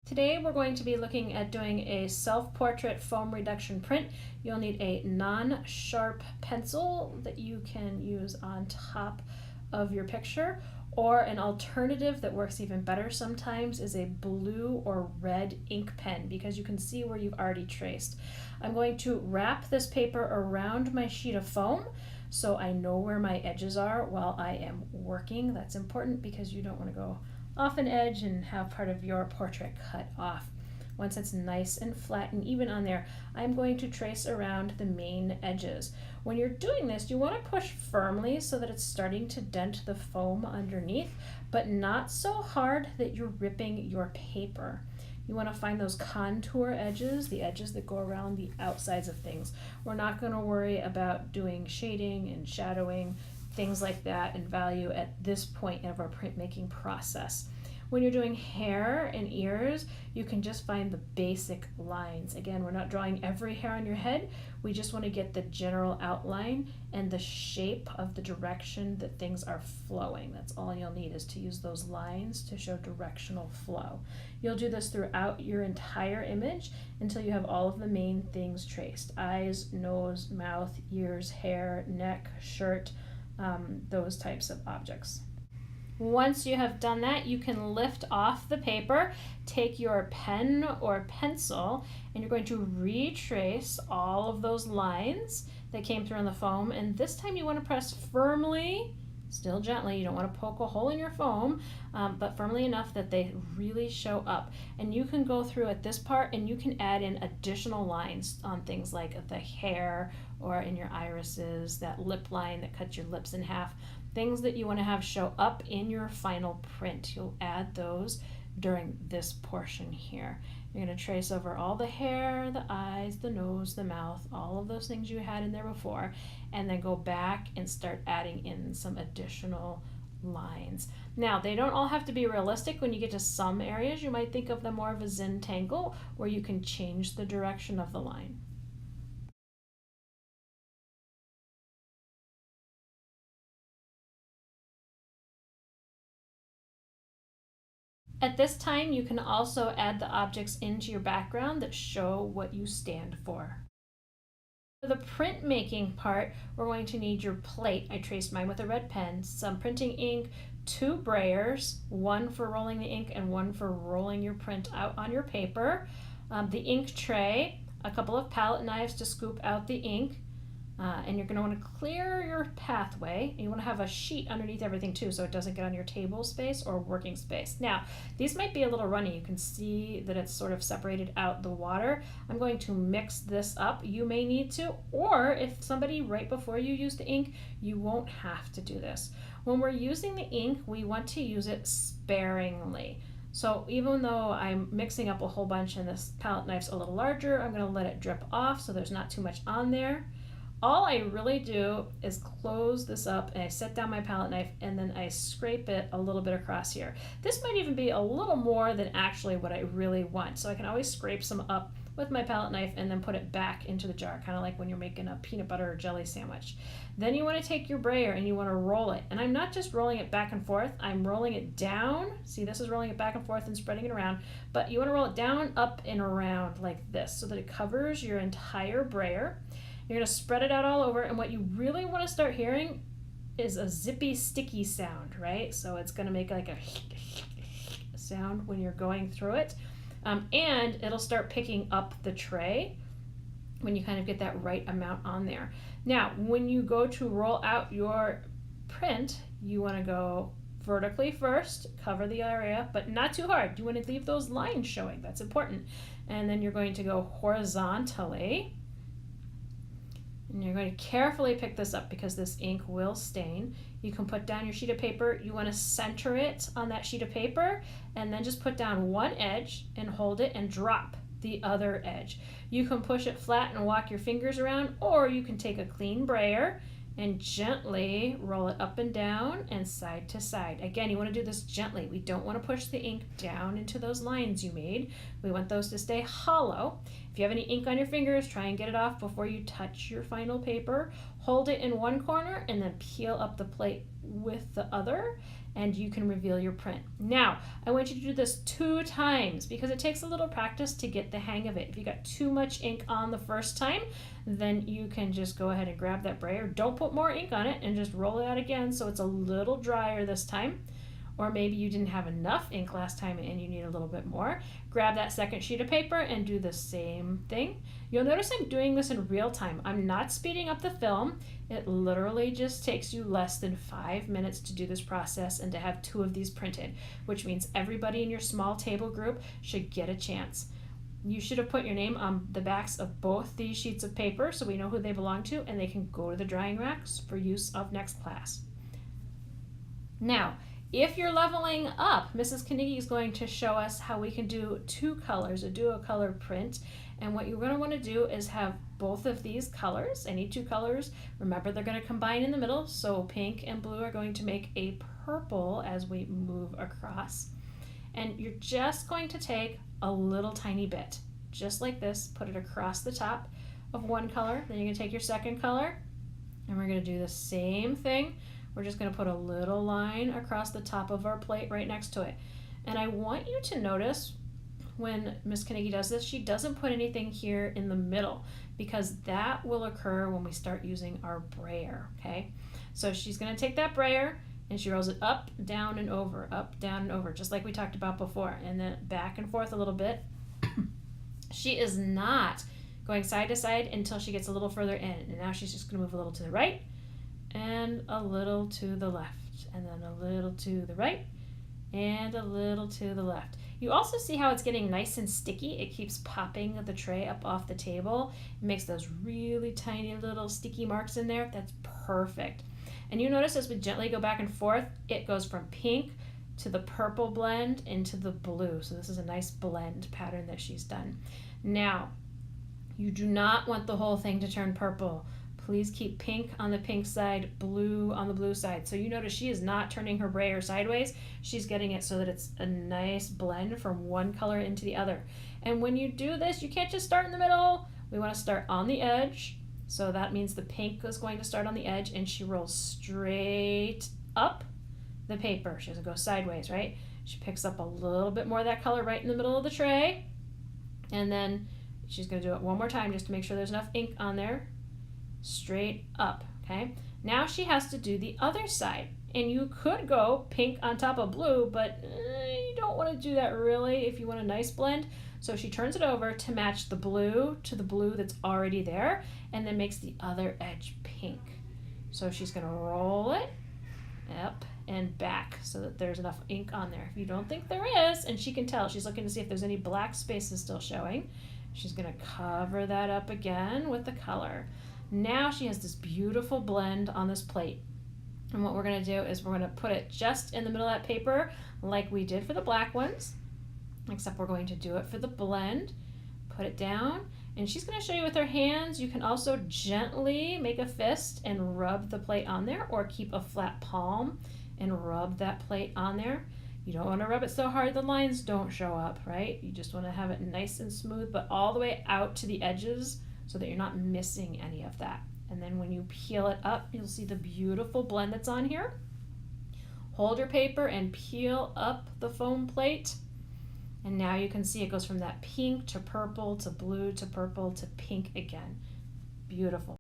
Today we're going to be looking at doing a self-portrait foam reduction print. You'll need a non-sharp pencil that you can use on top of your picture, or an alternative that works even better sometimes is a blue or red ink pen, because you can see where you've already traced. I'm going to wrap this paper around my sheet of foam so I know where my edges are while I am working. That's important because you don't want to go off an edge and have part of your portrait cut off. Once it's nice and flat and even on there, I'm going to trace around the main edges. When you're doing this, you want to push firmly so that it's starting to dent the foam underneath, but not so hard that you're ripping your paper. You want to find those contour edges, the edges that go around the outsides of things. We're not going to worry about doing shading and shadowing, things like that, and value at this point of our printmaking process. When you're doing hair and ears, you can just find the basic lines. Again, we're not drawing every hair on your head. We just want to get the general outline and the shape of the direction that things are flowing. That's all you'll need, is to use those lines to show directional flow. You'll do this throughout your entire image until you have all of the main things traced: eyes, nose, mouth, ears, hair, neck, shirt, those types of objects. Once you have done that, you can lift off the paper, take your pen or pencil, and you're going to retrace all of those lines that came through on the foam. And this time you want to press firmly, still gently. You don't want to poke a hole in your foam, but firmly enough that they really show up. And you can go through at this part and you can add in additional lines on things like the hair or in your irises, that lip line that cuts your lips in half. Things that you want to have show up in your final print. You'll add those during this portion here. You're going to trace over all the hair, the eyes, the nose, the mouth, all of those things you had in there before, and then go back and start adding in some additional lines. Now, they don't all have to be realistic. When you get to some areas, you might think of them more of a Zentangle, where you can change the direction of the line. At this time, you can also add the objects into your background that show what you stand for. For the printmaking part, we're going to need your plate. I traced mine with a red pen, some printing ink, 2 brayers, one for rolling the ink and one for rolling your print out on your paper, the ink tray, a couple of palette knives to scoop out the ink, and you're going to want to clear your pathway. And you want to have a sheet underneath everything too, so it doesn't get on your table space or working space. Now, these might be a little runny. You can see that it's sort of separated out the water. I'm going to mix this up. You may need to, or if somebody right before you use the ink, you won't have to do this. When we're using the ink, we want to use it sparingly. So even though I'm mixing up a whole bunch and this palette knife's a little larger, I'm going to let it drip off so there's not too much on there. All I really do is close this up and I set down my palette knife and then I scrape it a little bit across here. This might even be a little more than actually what I really want. So I can always scrape some up with my palette knife and then put it back into the jar, kind of like when you're making a peanut butter or jelly sandwich. Then you want to take your brayer and you want to roll it. And I'm not just rolling it back and forth, I'm rolling it down. See, this is rolling it back and forth and spreading it around, but you want to roll it down, up, and around like this so that it covers your entire brayer. You're going to spread it out all over, and what you really want to start hearing is a zippy, sticky sound, right? So it's going to make like a sound when you're going through it, and it'll start picking up the tray when you kind of get that right amount on there. Now, when you go to roll out your print, you want to go vertically first, cover the area, but not too hard. You want to leave those lines showing. That's important. And then you're going to go horizontally. And you're going to carefully pick this up because this ink will stain. You can put down your sheet of paper. You want to center it on that sheet of paper and then just put down one edge and hold it and drop the other edge. You can push it flat and walk your fingers around, or you can take a clean brayer and gently roll it up and down and side to side. Again, you want to do this gently. We don't want to push the ink down into those lines you made. We want those to stay hollow. If you have any ink on your fingers, try and get it off before you touch your final paper. Hold it in one corner and then peel up the plate with the other. and you can reveal your print. Now, I want you to do this 2 times because it takes a little practice to get the hang of it. If you got too much ink on the first time, then you can just go ahead and grab that brayer. Don't put more ink on it and just roll it out again so it's a little drier this time. Or maybe you didn't have enough ink last time and you need a little bit more. Grab that second sheet of paper and do the same thing. You'll notice I'm doing this in real time. I'm not speeding up the film. It literally just takes you less than 5 minutes to do this process and to have 2 of these printed, which means everybody in your small table group should get a chance. You should have put your name on the backs of both these sheets of paper so we know who they belong to and they can go to the drying racks for use of next class. Now, if you're leveling up, Mrs. Carnegie is going to show us how we can do 2 colors, a duo-color print. And what you're going to want to do is have both of these colors, any 2 colors. Remember, they're going to combine in the middle, so pink and blue are going to make a purple as we move across. And you're just going to take a little tiny bit, just like this, put it across the top of one color. Then you're going to take your second color, and we're going to do the same thing. We're just going to put a little line across the top of our plate right next to it. And I want you to notice when Miss Carnegie does this, she doesn't put anything here in the middle because that will occur when we start using our brayer, okay? So she's going to take that brayer and she rolls it up, down, and over, just like we talked about before, and then back and forth a little bit. She is not going side to side until she gets a little further in, and now she's just going to move a little to the right and a little to the left, and then a little to the right and a little to the left. You also see how it's getting nice and sticky. It keeps popping the tray up off the table. It makes those really tiny little sticky marks in there. That's perfect. And you notice as we gently go back and forth, it goes from pink to the purple blend into the blue. So this is a nice blend pattern that she's done. Now, you do not want the whole thing to turn purple. Please keep pink on the pink side, blue on the blue side. So you notice she is not turning her brayer sideways. She's getting it so that it's a nice blend from one color into the other. And when you do this, you can't just start in the middle. We want to start on the edge. So that means the pink is going to start on the edge, and she rolls straight up the paper. She doesn't go sideways, right? She picks up a little bit more of that color right in the middle of the tray. And then she's going to do it one more time just to make sure there's enough ink on there. Straight up, okay? Now she has to do the other side. And you could go pink on top of blue, but you don't want to do that really if you want a nice blend. So she turns it over to match the blue to the blue that's already there, and then makes the other edge pink. So she's going to roll it up and back so that there's enough ink on there. If you don't think there is, and she can tell, she's looking to see if there's any black spaces still showing, she's going to cover that up again with the color. Now she has this beautiful blend on this plate. And what we're going to do is we're going to put it just in the middle of that paper like we did for the black ones, except we're going to do it for the blend. Put it down, and she's going to show you with her hands. You can also gently make a fist and rub the plate on there, or keep a flat palm and rub that plate on there. You don't want to rub it so hard the lines don't show up, right? You just want to have it nice and smooth, but all the way out to the edges so that you're not missing any of that. And then when you peel it up, you'll see the beautiful blend that's on here. Hold your paper and peel up the foam plate. And now you can see it goes from that pink to purple to blue to purple to pink again. Beautiful.